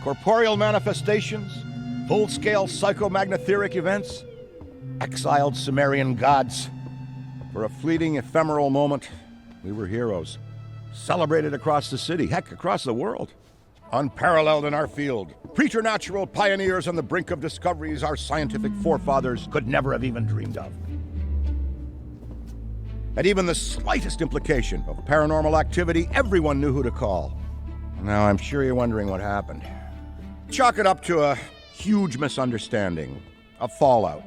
corporeal manifestations, full-scale psychomagnetheric events, exiled Sumerian gods. For a fleeting, ephemeral moment, we were heroes, celebrated across the city, heck, across the world. Unparalleled in our field, preternatural pioneers on the brink of discoveries our scientific forefathers could never have even dreamed of. At even the slightest implication of paranormal activity, everyone knew who to call. Now, I'm sure you're wondering what happened. Chalk it up to a huge misunderstanding, a fallout.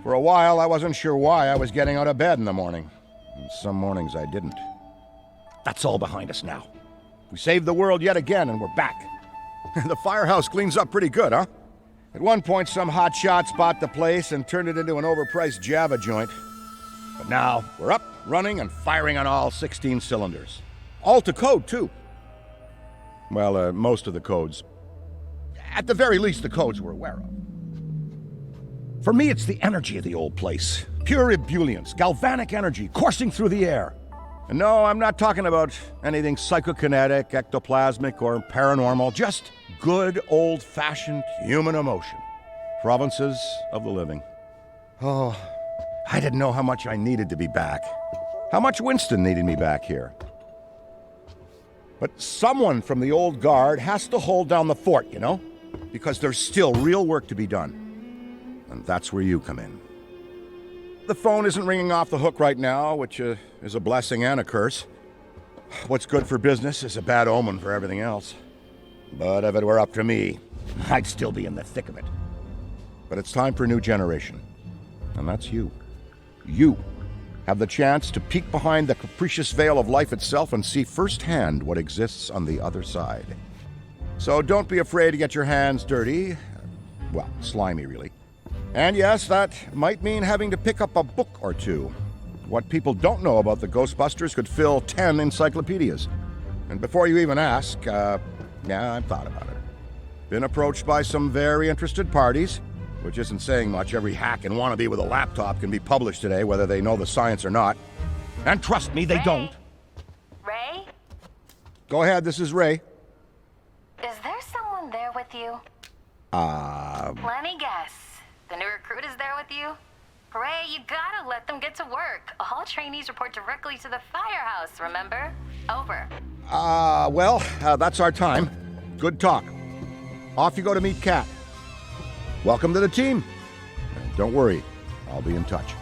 For a while, I wasn't sure why I was getting out of bed in the morning. And some mornings I didn't. That's all behind us now. We saved the world yet again, and we're back. The firehouse cleans up pretty good, huh? At one point, some hotshots bought the place and turned it into an overpriced Java joint. But now, we're up, running, and firing on all 16 cylinders. All to code, too. Well, most of the codes. At the very least, the codes we're aware of. For me, it's the energy of the old place. Pure ebullience, galvanic energy coursing through the air. And no, I'm not talking about anything psychokinetic, ectoplasmic, or paranormal. Just good, old-fashioned human emotion. Provinces of the living. Oh, I didn't know how much I needed to be back. How much Winston needed me back here. But someone from the old guard has to hold down the fort, you know? Because there's still real work to be done. And that's where you come in. The phone isn't ringing off the hook right now, which is a blessing and a curse. What's good for business is a bad omen for everything else. But if it were up to me, I'd still be in the thick of it. But it's time for a new generation. And that's you. You have the chance to peek behind the capricious veil of life itself and see firsthand what exists on the other side. So don't be afraid to get your hands dirty. Well, slimy, really. And yes, that might mean having to pick up a book or two. What people don't know about the Ghostbusters could fill 10 encyclopedias. And before you even ask, yeah, I've thought about it. Been approached by some very interested parties, which isn't saying much. Every hack and wannabe with a laptop can be published today, whether they know the science or not. And trust me, they don't. Ray? Go ahead, this is Ray. Is there someone there with you? Let me guess. The new recruit is there with you? Ray, you gotta let them get to work. All trainees report directly to the firehouse, remember? Over. Well, that's our time. Good talk. Off you go to meet Kat. Welcome to the team. And don't worry, I'll be in touch.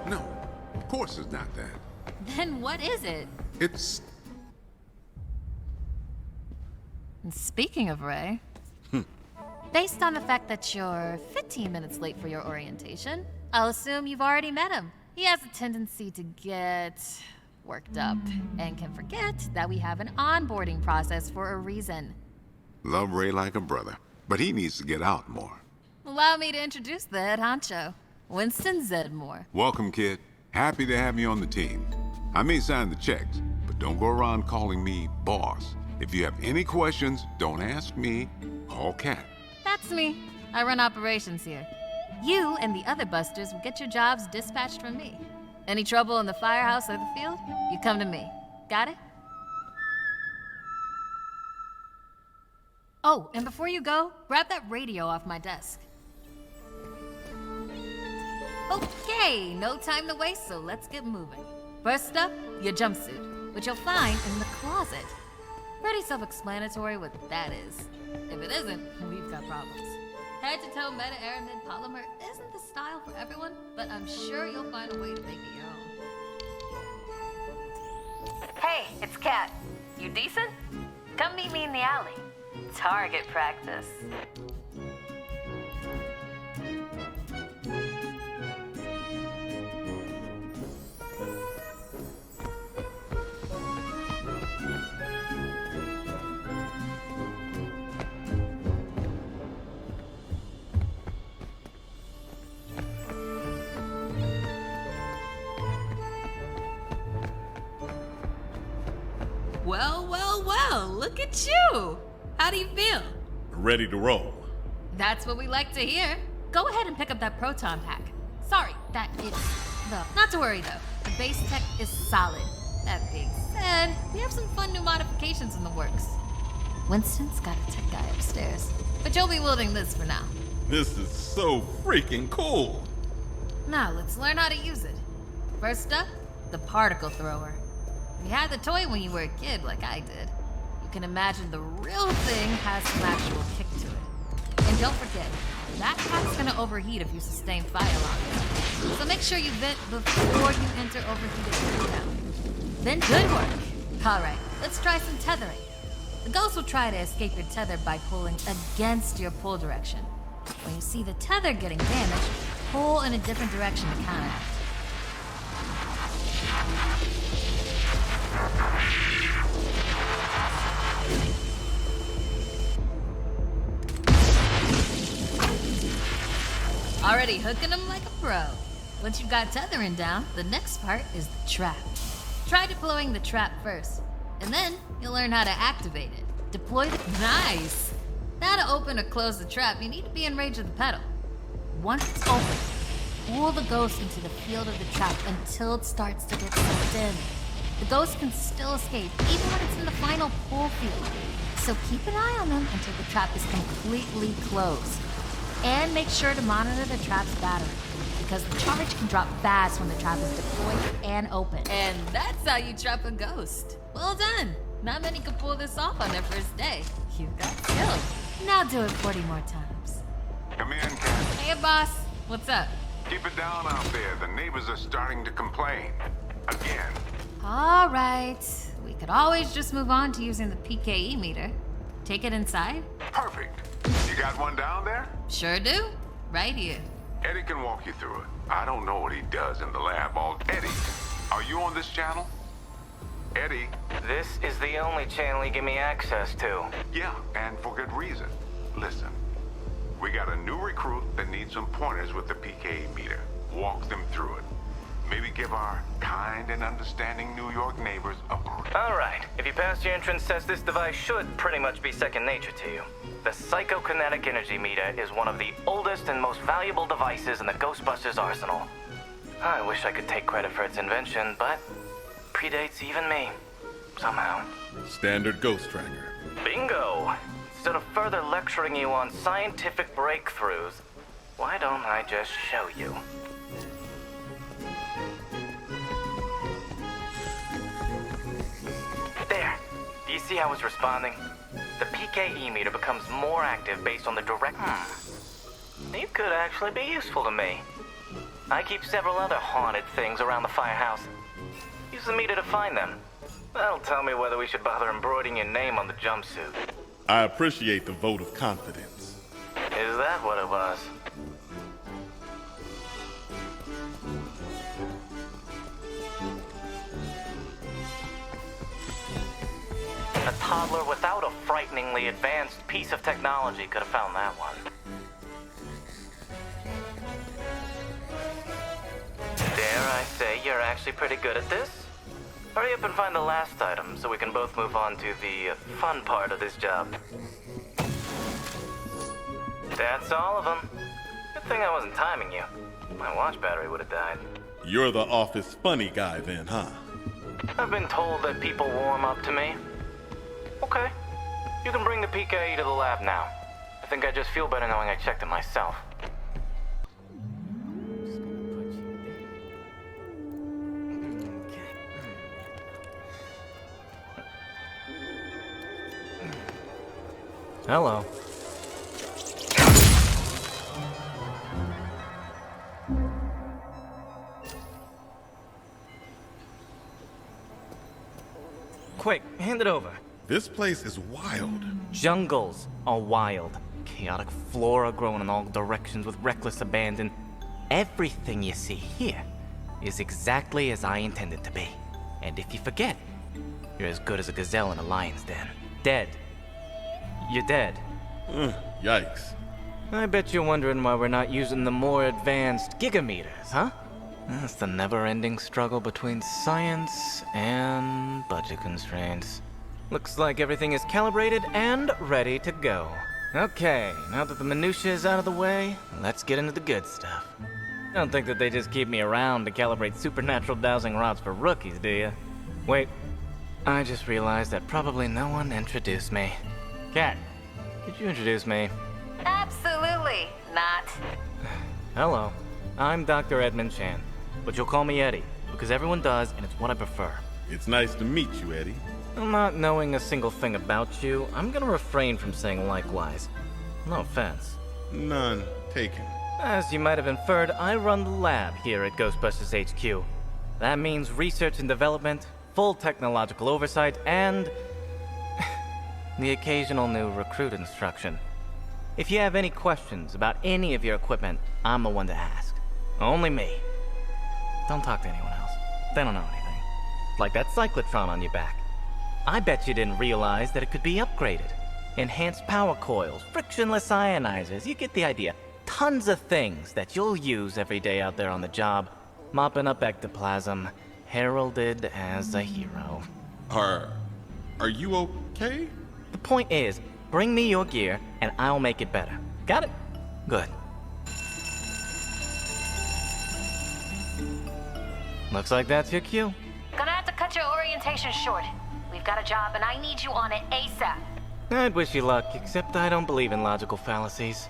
No, of course it's not that. Then what is it? It's... And speaking of Ray, based on the fact that you're 15 minutes late for your orientation, I'll assume you've already met him. He has a tendency to get worked up and can forget that we have an onboarding process for a reason. Love Ray like a brother, but he needs to get out more. Allow me to introduce the head honcho, Winston Zeddemore. Welcome, kid. Happy to have you on the team. I may sign the checks, but don't go around calling me boss. If you have any questions, don't ask me, call Kat. That's me. I run operations here. You and the other busters will get your jobs dispatched from me. Any trouble in the firehouse or the field, you come to me. Got it? Oh, and before you go, grab that radio off my desk. Okay, no time to waste, so let's get moving. First up, your jumpsuit, which you'll find in the closet. Pretty self-explanatory what that is. If it isn't, we've got problems. Head-to-toe meta-aramid polymer isn't the style for everyone, but I'm sure you'll find a way to make it your own. Hey, it's Kat. You decent? Come meet me in the alley. Target practice. Well, well, well, look at you. How do you feel? Ready to roll. That's what we like to hear. Go ahead and pick up that proton pack. Sorry, that is the... Not to worry, though. The base tech is solid. That being said, we have some fun new modifications in the works. Winston's got a tech guy upstairs, but you'll be wielding this for now. This is so freaking cool. Now, let's learn how to use it. First up, the particle thrower. You had the toy when you were a kid, like I did. You can imagine the real thing has some actual kick to it. And don't forget, that pack's gonna overheat if you sustain fire on it. So make sure you vent before you enter overheated cooldown. Then good work. Alright, let's try some tethering. The ghost will try to escape your tether by pulling against your pull direction. When you see the tether getting damaged, pull in a different direction to counteract. Already hooking them like a pro. Once you've got tethering down, the next part is the trap. Try deploying the trap first, and then you'll learn how to activate it. Deploy the... Nice! Now to open or close the trap, you need to be in range of the pedal. Once it's open, pull the ghost into the field of the trap until it starts to get sucked in. The ghost can still escape, even when it's in the final pull field. So keep an eye on them until the trap is completely closed. And make sure to monitor the trap's battery, because the charge can drop fast when the trap is deployed and open. And that's how you trap a ghost. Well done! Not many can pull this off on their first day. You've got skill. Now do it 40 more times. Come in, Cat. Hey, boss. What's up? Keep it down out there. The neighbors are starting to complain. Again. All right. We could always just move on to using the PKE meter. Take it inside? Perfect. You got one down there? Sure do. Right here. Eddie can walk you through it. I don't know what he does in the lab all... Eddie, are you on this channel? Eddie? This is the only channel you give me access to. Yeah, and for good reason. Listen, we got a new recruit that needs some pointers with the PKE meter. Walk them through it. Maybe give our kind and understanding New York neighbors a break. All right, if you pass your entrance test, this device should pretty much be second nature to you. The psychokinetic energy meter is one of the oldest and most valuable devices in the Ghostbusters arsenal. I wish I could take credit for its invention, but predates even me, somehow. Standard ghost tracker. Bingo! Instead of further lecturing you on scientific breakthroughs, why don't I just show you? There. Do you see how it's responding? The PKE meter becomes more active based on the direct... You could actually be useful to me. I keep several other haunted things around the firehouse. Use the meter to find them. That'll tell me whether we should bother embroidering your name on the jumpsuit. I appreciate the vote of confidence. Is that what it was? A toddler without a frighteningly advanced piece of technology could have found that one. Dare I say you're actually pretty good at this? Hurry up and find the last item so we can both move on to the fun part of this job. That's all of them. Good thing I wasn't timing you. My watch battery would have died. You're the office funny guy then, huh? I've been told that people warm up to me. Okay. You can bring the PKE to the lab now. I think I just feel better knowing I checked it myself. Hello. Quick, hand it over. This place is wild. Jungles are wild. Chaotic flora growing in all directions with reckless abandon. Everything you see here is exactly as I intended to be. And if you forget, you're as good as a gazelle in a lion's den. Dead. You're dead. Yikes. I bet you're wondering why we're not using the more advanced gigameters, huh? That's the never-ending struggle between science and budget constraints. Looks like everything is calibrated and ready to go. Okay, now that the minutiae is out of the way, let's get into the good stuff. Don't think that they just keep me around to calibrate supernatural dowsing rods for rookies, do you? Wait, I just realized that probably no one introduced me. Kat, could you introduce me? Absolutely not. Hello, I'm Dr. Edmund Chan, but you'll call me Eddie, because everyone does, and it's what I prefer. It's nice to meet you, Eddie. Not knowing a single thing about you, I'm gonna refrain from saying likewise. No offense. None taken. As you might have inferred, I run the lab here at Ghostbusters HQ. That means research and development, full technological oversight, and the occasional new recruit instruction. If you have any questions about any of your equipment, I'm the one to ask. Only me. Don't talk to anyone else. They don't know anything. Like that cyclotron on your back. I bet you didn't realize that it could be upgraded. Enhanced power coils, frictionless ionizers, you get the idea. Tons of things that you'll use every day out there on the job. Mopping up ectoplasm, heralded as a hero. Are you okay? The point is, bring me your gear and I'll make it better. Got it? Good. Looks like that's your cue. Gonna have to cut your orientation short. We've got a job and I need you on it ASAP. I'd wish you luck, except I don't believe in logical fallacies.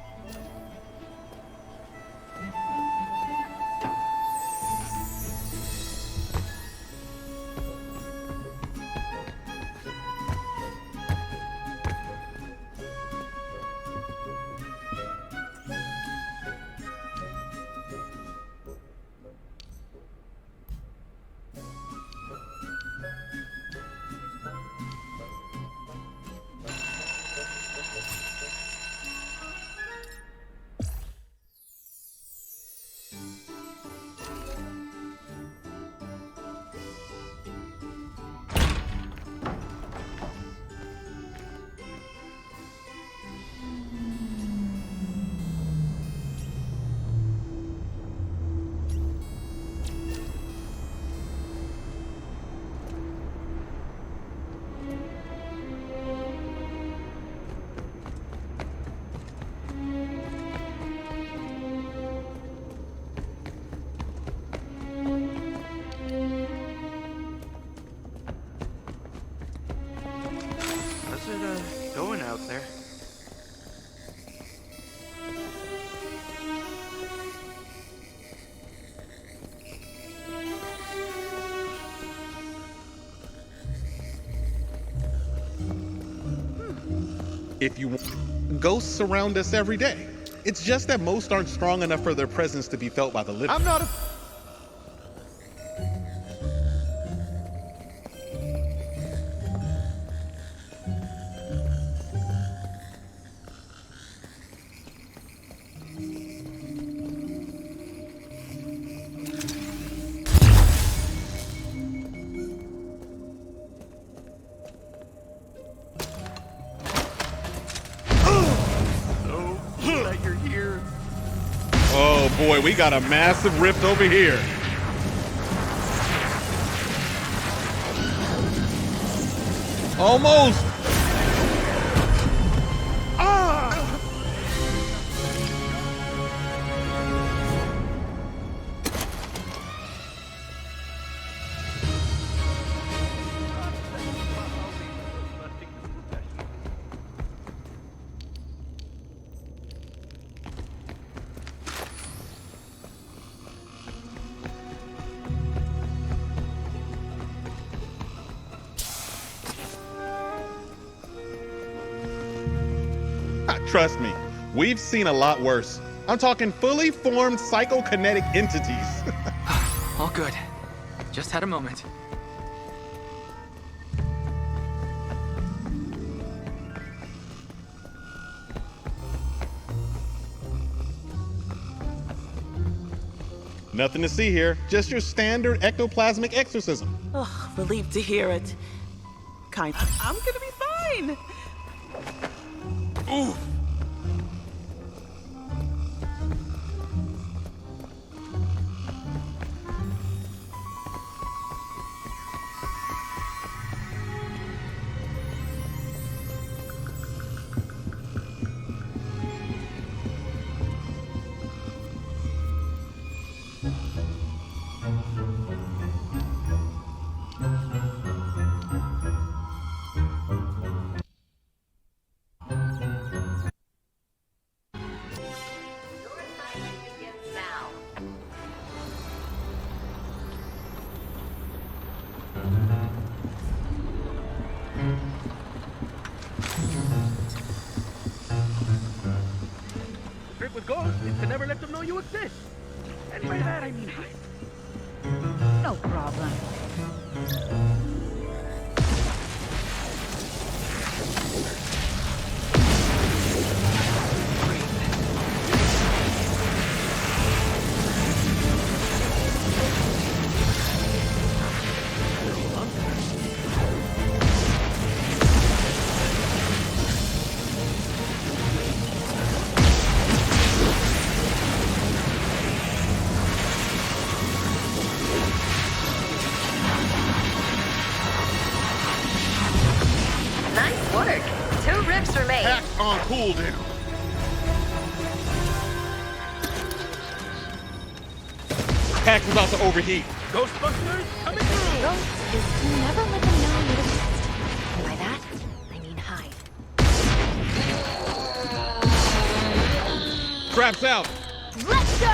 Going out there. If you ghosts surround us every day. It's just that most aren't strong enough for their presence to be felt by the living. I'm not a... Oh boy, we got a massive rift over here. Almost. Trust me, we've seen a lot worse. I'm talking fully formed psychokinetic entities. All good. Just had a moment. Nothing to see here, just your standard ectoplasmic exorcism. Oh, relieved to hear it. I'm gonna be fine. Ooh. With ghosts is to never let them know you exist. And by that I mean hide. No problem. Hack on cooldown. Hack's about to overheat. Ghostbusters coming through! Ghost is to never let them know you exist. And by that, I mean hide. Traps out. Let's go!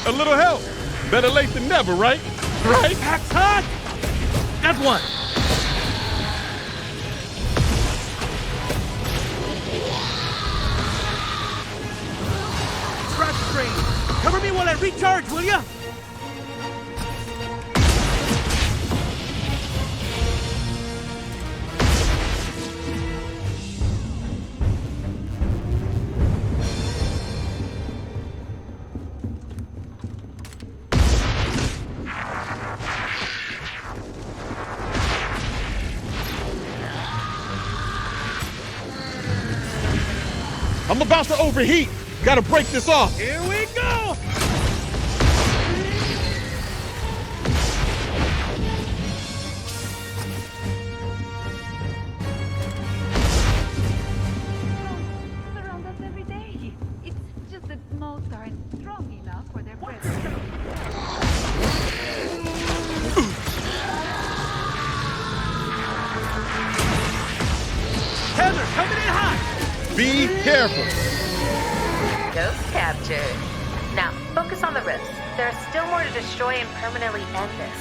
A little help. Better late than never, right? Right? Hack's hot! That's one. Scratch train. Cover me while I recharge, will ya? I'm about to overheat. Gotta break this off. Here we go! Surround us every day. It's just that most aren't strong enough for their presence. Heather, coming in hot! Be careful. Ghost captured. Now, focus on the rifts. There is still more to destroy and permanently end this.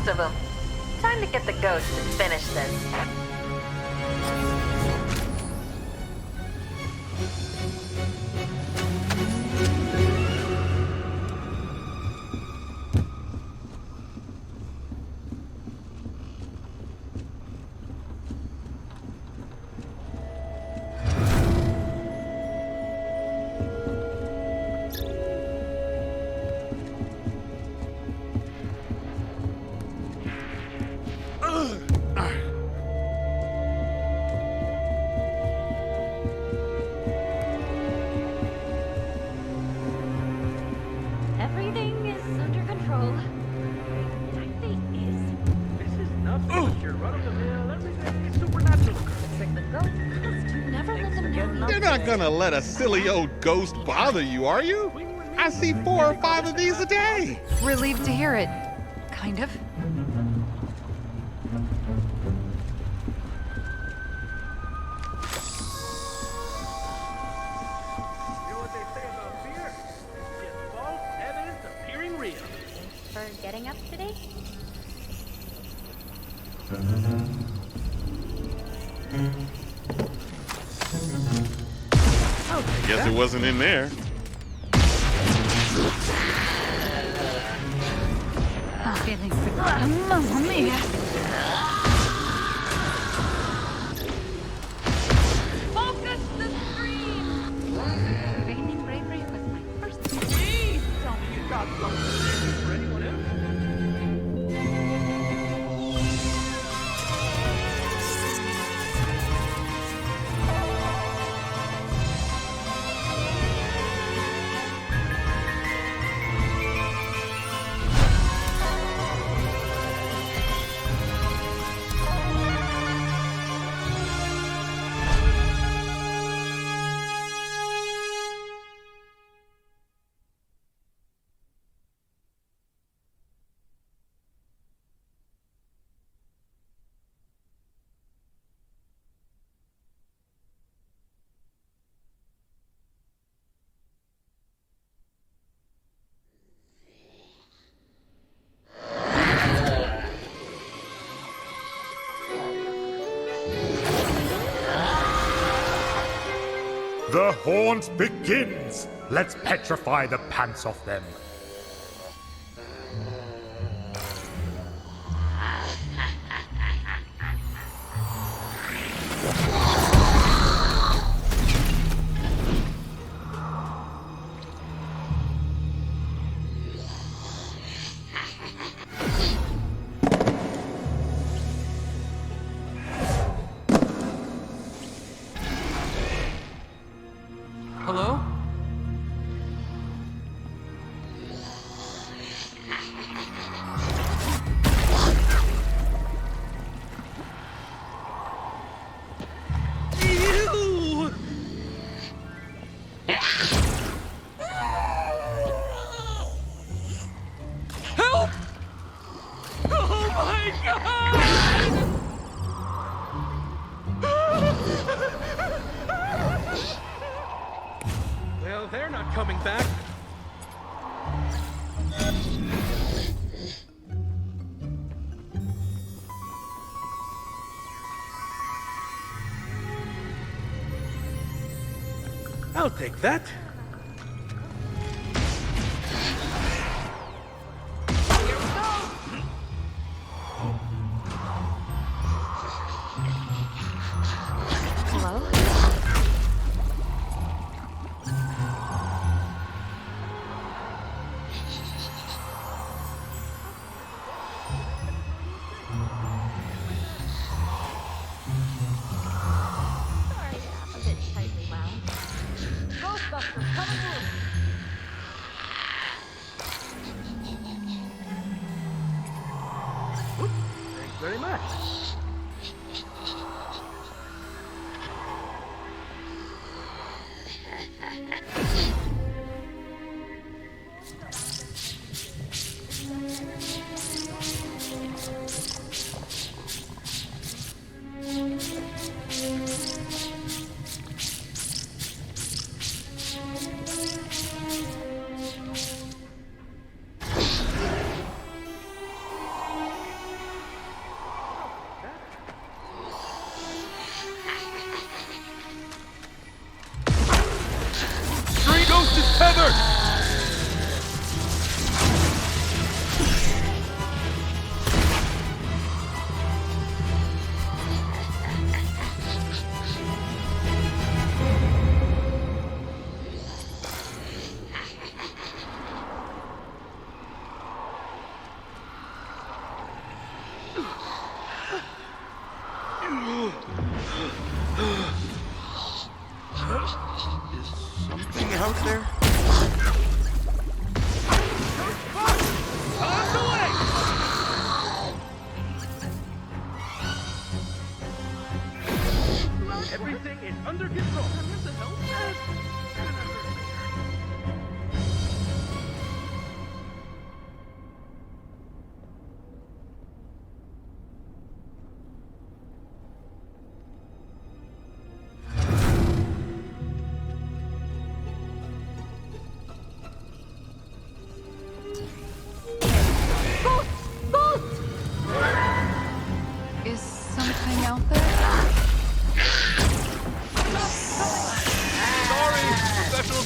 Of them. Time to get the ghost and finish this. You're not gonna let a silly old ghost bother you, are you? I see 4 or 5 of these a day. Relieved to hear it. Kind of. Getting up today? Guess it wasn't in there. I'm feeling pretty. Mamma mia. Focus the screen! Raining bravery was my first. Please tell me you got something for anyone else. The haunt begins! Let's petrify the pants off them. Hello? Ew! Help! Oh my God! Well, they're not coming back. I'll take that. Hello? Sorry, I'm a bit tightly wound. Ghostbusters, coming through! Thanks very much. Green Ghost is tethered! Something out there? Everything is under control. What the hell?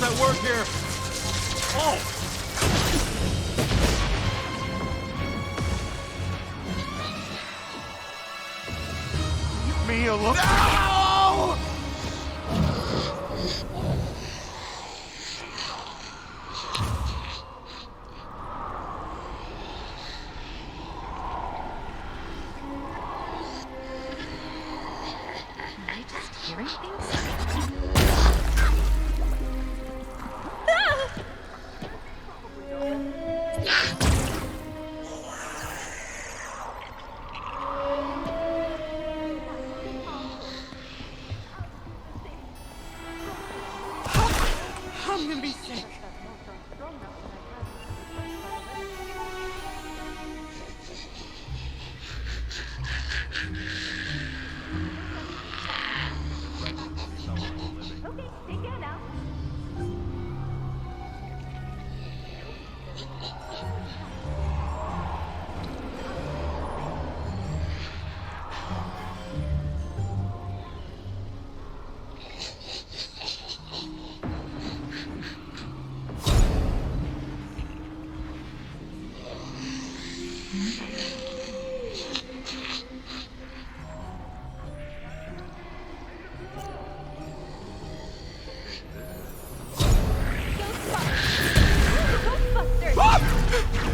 chemicals at work here. Oh! Leave me alone. No! Hearing things? I'm gonna be sick.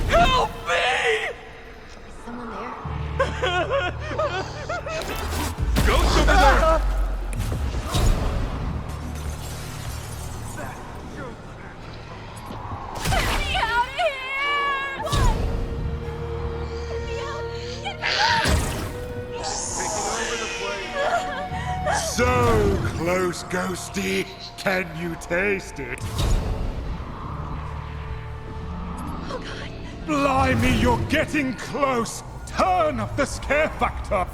Help me! Is someone there? Ghost over there! Get me out of here! What? Get me out! Get me out! Taking over the place. So close, Ghosty. Can you taste it? Oh God! Blimey, you're getting close. Turn up the scare factor.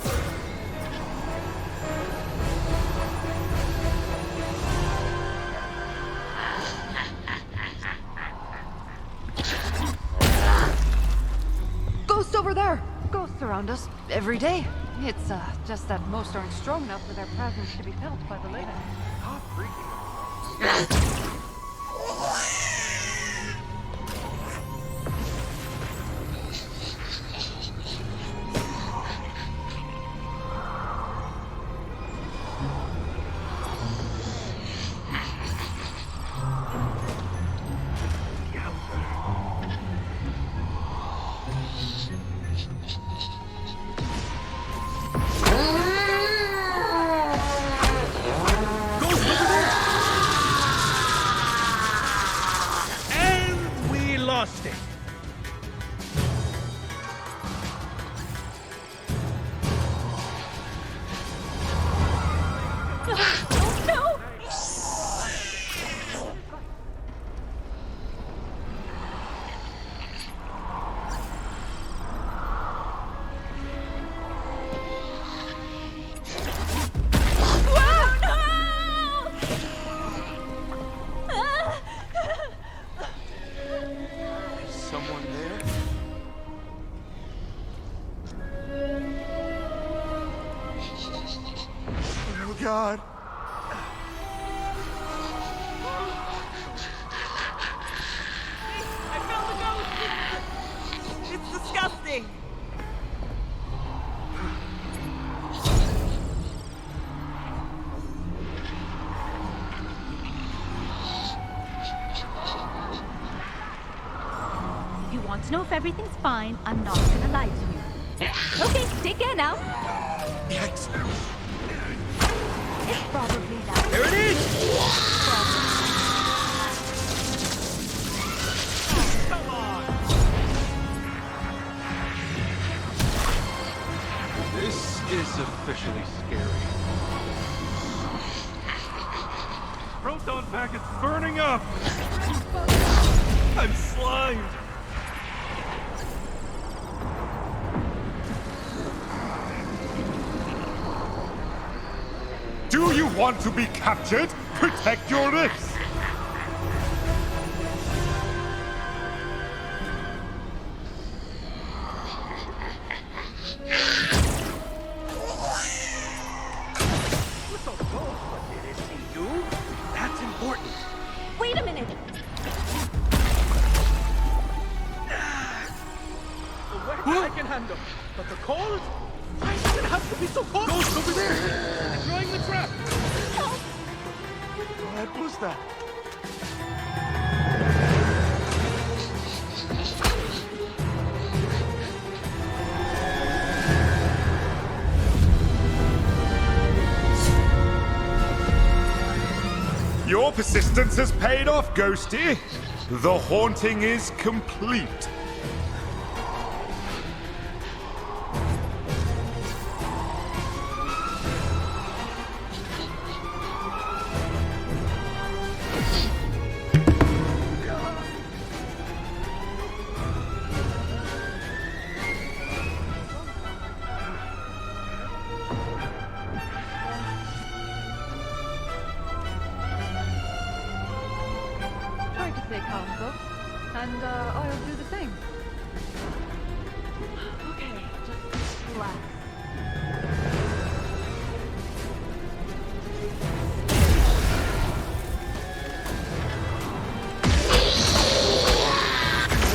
Ghosts over there! Ghosts around us every day. It's just that most aren't strong enough for their presence to be felt by the living. Stop freaking Lost it. No! Someone there? Oh, God. I found the ghost! It's disgusting! You want to know if everything's fine? I'm not gonna lie to you. Okay, take care now. Yikes. It's probably that. There it is! Come on! This is officially scary. Proton packet's burning up! I'm slimed! Do you want to be captured? Protect your lips. Wait a minute. The wet I can handle, but the cold? Why does it have to be so cold? Ghost over there! Enjoying the trap! Help! What was that? Your persistence has paid off, Ghosty. The haunting is complete. Try to stay calm, folks, and I'll do the same. Okay, just relax.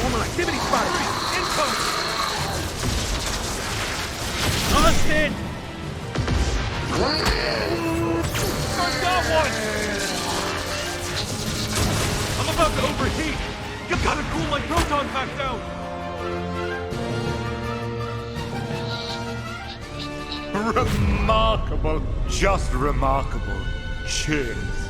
Normal activity spotted! Incoming! Austin! I've got one! I'm about to overheat! You gotta cool my proton pack down! Remarkable. Just remarkable. Cheers.